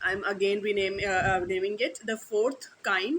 I'm again naming it The Fourth Kind.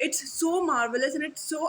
it's so marvelous and it's so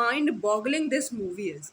mind boggling this movie is.